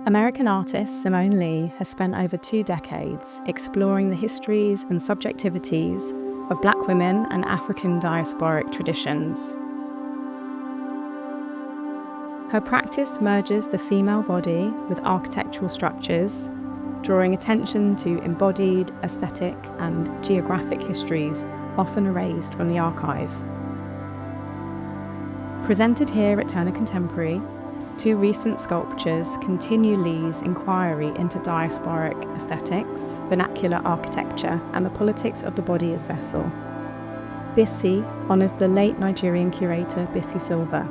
American artist Simone Leigh has spent over 2 decades exploring the histories and subjectivities of Black women and African diasporic traditions. Her practice merges the female body with architectural structures, drawing attention to embodied, aesthetic, and geographic histories often erased from the archive. Presented here at Turner Contemporary, 2 recent sculptures continue Leigh's inquiry into diasporic aesthetics, vernacular architecture, and the politics of the body as vessel. Bisi honours the late Nigerian curator Bisi Silva,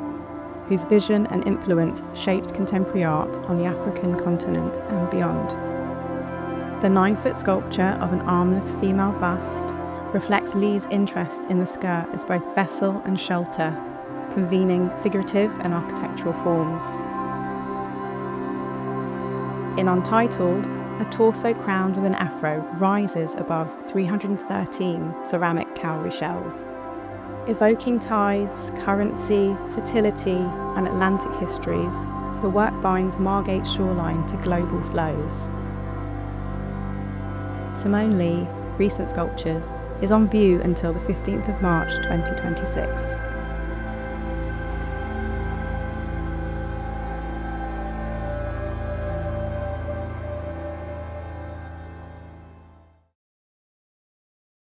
whose vision and influence shaped contemporary art on the African continent and beyond. The 9-foot sculpture of an armless female bust reflects Leigh's interest in the skirt as both vessel and shelter, convening figurative and architectural forms. In Untitled, a torso crowned with an afro rises above 313 ceramic cowrie shells. Evoking tides, currency, fertility, and Atlantic histories, the work binds Margate's shoreline to global flows. Simone Leigh, Recent Sculptures, is on view until the 15th of March 2026.